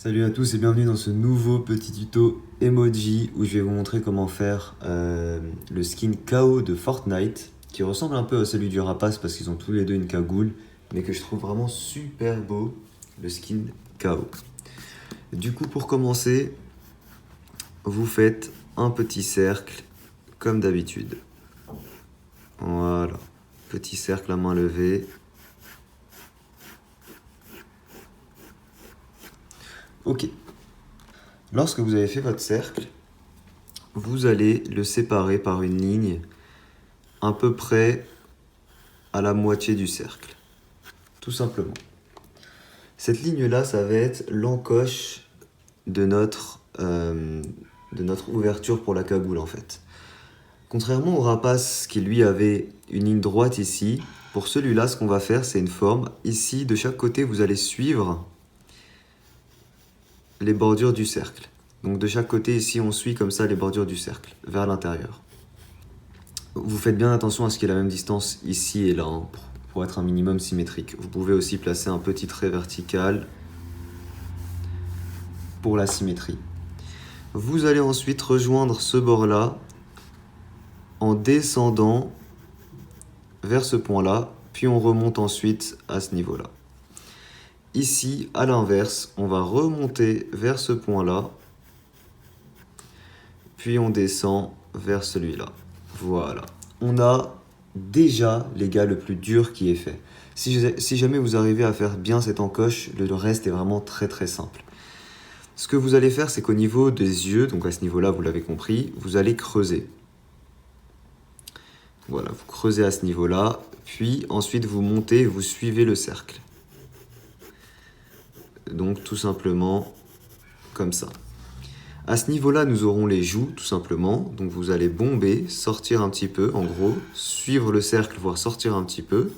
Salut à tous et bienvenue dans ce nouveau petit tuto emoji où je vais vous montrer comment faire le skin KO de Fortnite qui ressemble un peu à celui du rapace parce qu'ils ont tous les deux une cagoule mais que je trouve vraiment super beau, le skin KO. Du coup pour commencer, vous faites un petit cercle comme d'habitude. Voilà, petit cercle à main levée. Ok. Lorsque vous avez fait votre cercle, vous allez le séparer par une ligne à peu près à la moitié du cercle. Tout simplement. Cette ligne-là, ça va être l'encoche de notre ouverture pour la cagoule en fait. Contrairement au rapace qui lui avait une ligne droite ici, pour celui-là, ce qu'on va faire, c'est une forme. Ici, de chaque côté, vous allez suivre les bordures du cercle. Donc de chaque côté, ici, on suit comme ça les bordures du cercle, vers l'intérieur. Vous faites bien attention à ce qu'il y ait la même distance ici et là, hein, pour être un minimum symétrique. Vous pouvez aussi placer un petit trait vertical pour la symétrie. Vous allez ensuite rejoindre ce bord-là en descendant vers ce point-là, puis on remonte ensuite à ce niveau-là. Ici, à l'inverse, on va remonter vers ce point-là, puis on descend vers celui-là. Voilà. On a déjà, les gars, le plus dur qui est fait. Si jamais vous arrivez à faire bien cette encoche, le reste est vraiment très très simple. Ce que vous allez faire, c'est qu'au niveau des yeux, donc à ce niveau-là, vous l'avez compris, vous allez creuser. Voilà, vous creusez à ce niveau-là, puis ensuite vous montez, vous suivez le cercle. Donc tout simplement comme ça. À ce niveau-là, nous aurons les joues, tout simplement. Donc vous allez bomber, sortir un petit peu, en gros, suivre le cercle, voire sortir un petit peu.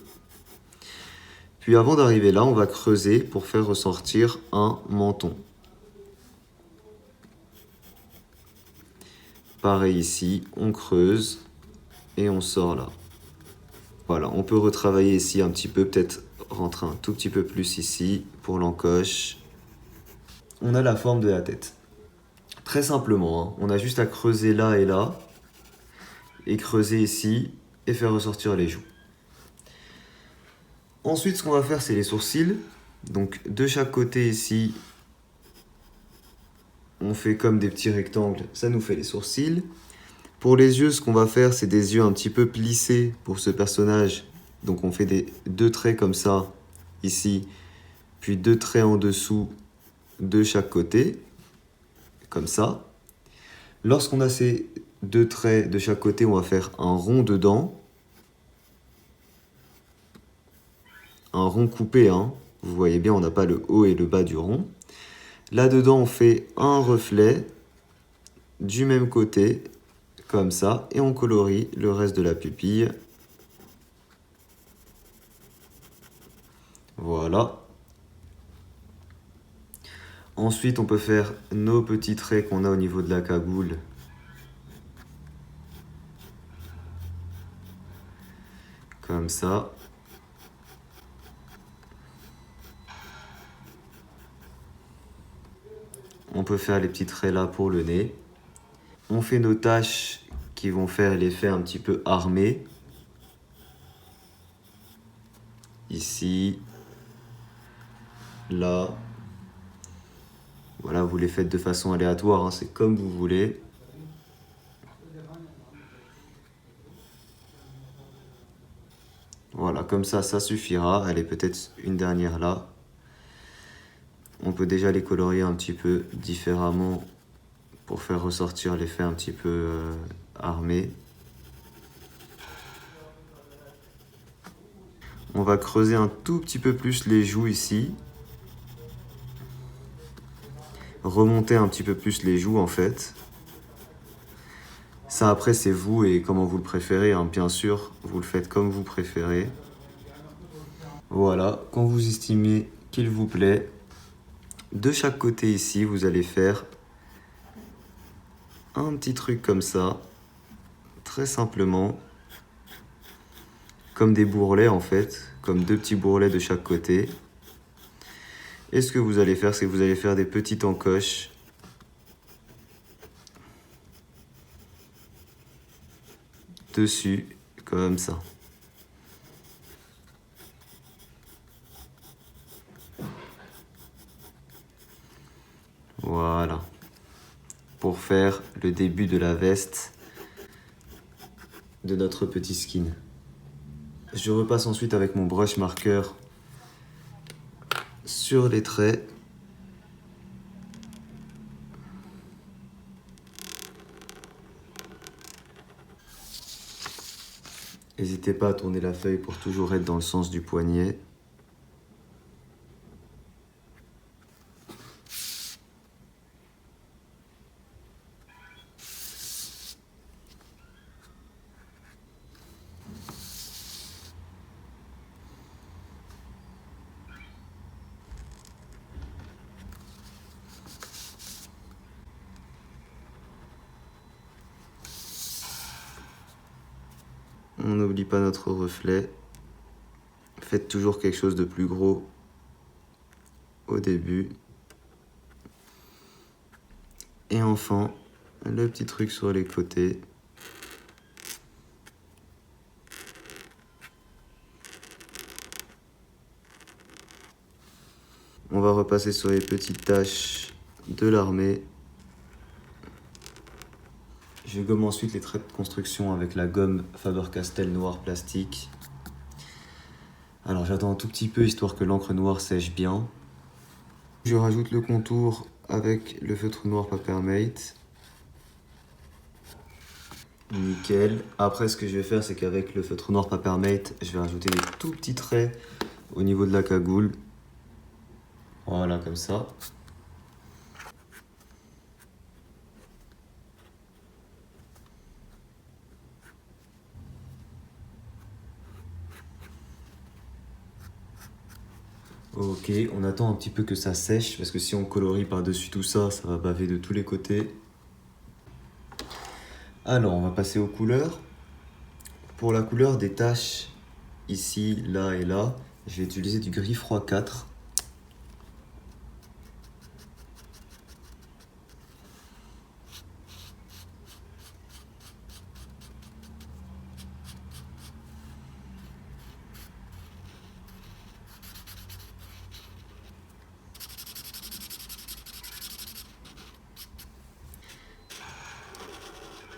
Puis avant d'arriver là, on va creuser pour faire ressortir un menton. Pareil ici, on creuse et on sort là. Voilà, on peut retravailler ici un petit peu, peut-être rentrer un tout petit peu plus ici pour l'encoche. On a la forme de la tête. Très simplement, hein, on a juste à creuser là, et creuser ici, et faire ressortir les joues. Ensuite, ce qu'on va faire, c'est les sourcils. Donc, de chaque côté ici, on fait comme des petits rectangles, ça nous fait les sourcils. Pour les yeux, ce qu'on va faire, c'est des yeux un petit peu plissés pour ce personnage. Donc, on fait deux traits comme ça, ici, puis deux traits en dessous de chaque côté, comme ça. Lorsqu'on a ces deux traits de chaque côté, on va faire un rond dedans. Un rond coupé, hein. Vous voyez bien, on n'a pas le haut et le bas du rond. Là-dedans, on fait un reflet du même côté, comme ça, et on colorie le reste de la pupille. Voilà. Ensuite, on peut faire nos petits traits qu'on a au niveau de la cagoule. Comme ça. On peut faire les petits traits là pour le nez. On fait nos taches qui vont faire l'effet un petit peu armé. Ici. Là. Voilà, vous les faites de façon aléatoire, hein, c'est comme vous voulez. Voilà, comme ça suffira. Allez, peut-être une dernière là. On peut déjà les colorier un petit peu différemment pour faire ressortir l'effet un petit peu armé. On va creuser un tout petit peu plus les joues ici. Remonter un petit peu plus les joues en fait. Ça après c'est vous et comment vous le préférez, hein. Bien sûr, vous le faites comme vous préférez. Voilà, quand vous estimez qu'il vous plaît. De chaque côté ici, vous allez faire un petit truc comme ça, très simplement, comme des bourrelets en fait, comme deux petits bourrelets de chaque côté. Et ce que vous allez faire, c'est que vous allez faire des petites encoches dessus, comme ça. Voilà. Pour faire le début de la veste de notre petit skin. Je repasse ensuite avec mon brush marqueur sur les traits. N'hésitez pas à tourner la feuille pour toujours être dans le sens du poignet. On n'oublie pas notre reflet. Faites toujours quelque chose de plus gros au début. Et enfin, le petit truc sur les côtés. On va repasser sur les petites taches de l'armée. Je gomme ensuite les traits de construction avec la gomme Faber-Castell noir plastique. Alors j'attends un tout petit peu histoire que l'encre noire sèche bien. Je rajoute le contour avec le feutre noir Papermate. Nickel. Après ce que je vais faire, c'est qu'avec le feutre noir Papermate, je vais rajouter des tout petits traits au niveau de la cagoule. Voilà, comme ça. Ok, on attend un petit peu que ça sèche parce que si on colorie par-dessus tout ça, ça va baver de tous les côtés. Alors, on va passer aux couleurs. Pour la couleur des taches, ici, là et là, je vais utiliser du gris froid 4.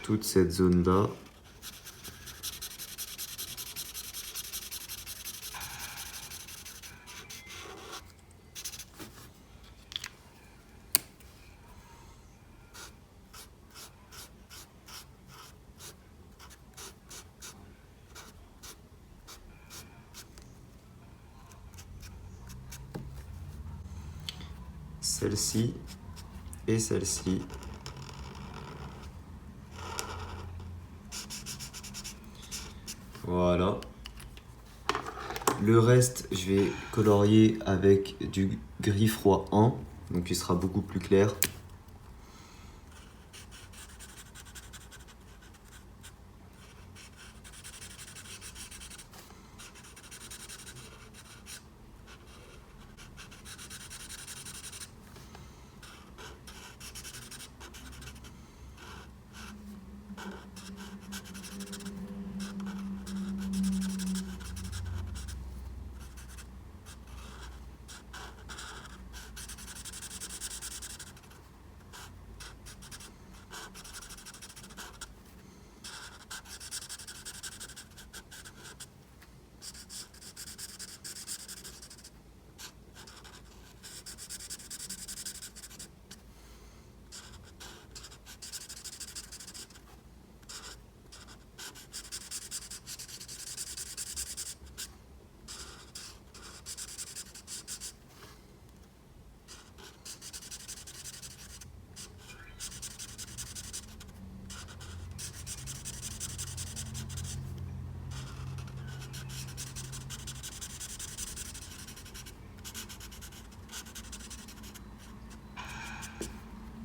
Toute cette zone-là. Celle-ci et celle-ci. Voilà. Le reste, je vais colorier avec du gris froid 1, donc il sera beaucoup plus clair.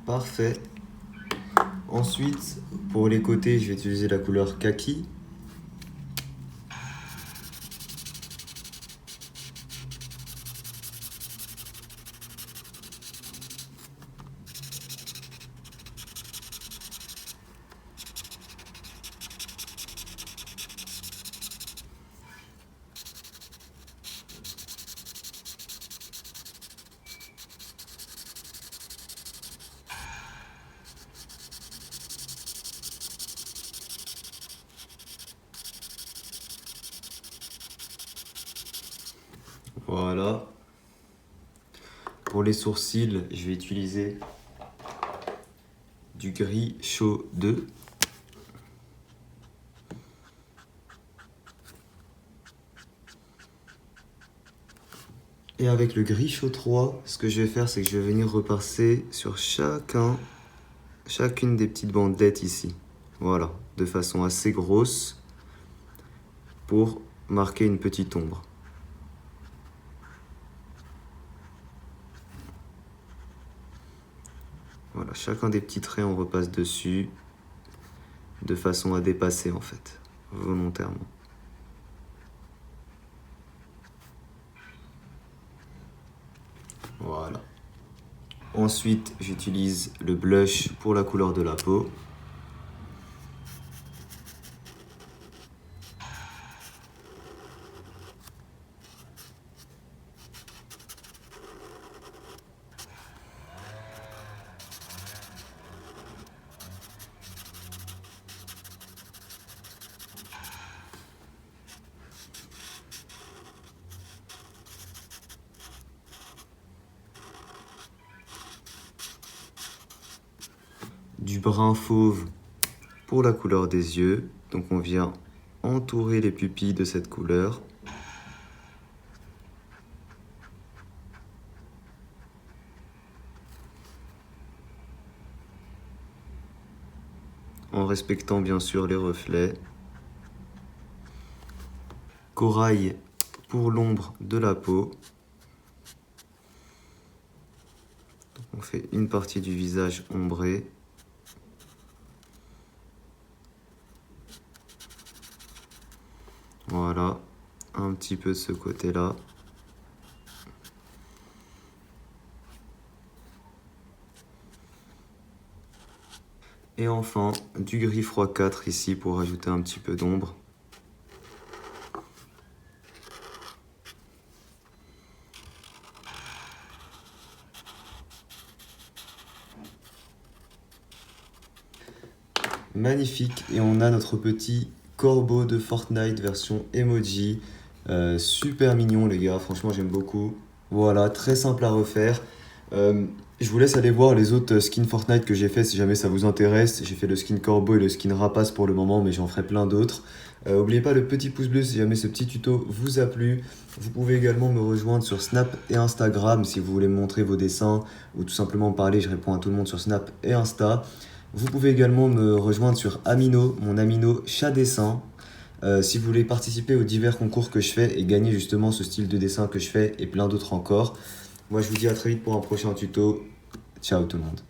Parfait. Ensuite, pour les côtés, je vais utiliser la couleur kaki. pour les sourcils, je vais utiliser du gris chaud 2. Et avec le gris chaud 3, ce que je vais faire, c'est que je vais venir repasser sur chacune des petites bandelettes ici. Voilà, de façon assez grosse pour marquer une petite ombre. Voilà, chacun des petits traits, on repasse dessus de façon à dépasser en fait, volontairement. Voilà. Ensuite, j'utilise le blush pour la couleur de la peau. Du brun fauve pour la couleur des yeux. Donc on vient entourer les pupilles de cette couleur. En respectant bien sûr les reflets. Corail pour l'ombre de la peau. Donc on fait une partie du visage ombré. Voilà, un petit peu de ce côté-là. Et enfin, du gris froid 4 ici pour ajouter un petit peu d'ombre. Magnifique, et on a notre petit corbeau de Fortnite version emoji. Super mignon les gars, franchement j'aime beaucoup. Voilà, très simple à refaire. Je vous laisse aller voir les autres skins Fortnite que j'ai fait si jamais ça vous intéresse. J'ai fait le skin corbeau et le skin rapace pour le moment, mais j'en ferai plein d'autres. N'oubliez pas le petit pouce bleu si jamais ce petit tuto vous a plu. Vous pouvez également me rejoindre sur Snap et Instagram si vous voulez me montrer vos dessins ou tout simplement parler. Je réponds à tout le monde sur Snap et Insta. Vous pouvez également me rejoindre sur Amino, mon Amino chat dessin. Si vous voulez participer aux divers concours que je fais et gagner justement ce style de dessin que je fais et plein d'autres encore. Moi je vous dis à très vite pour un prochain tuto. Ciao tout le monde.